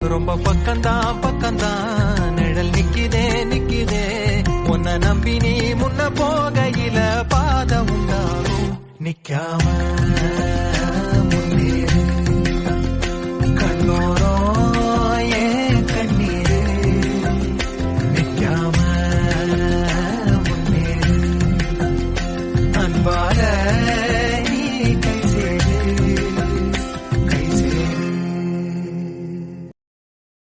ரொம்ப பக்கம்தான் நிழல் நிக்கிதே உன்னை நம்பி நீ முன்ன போகையில பாதம் உண்டாகும் நிக்காம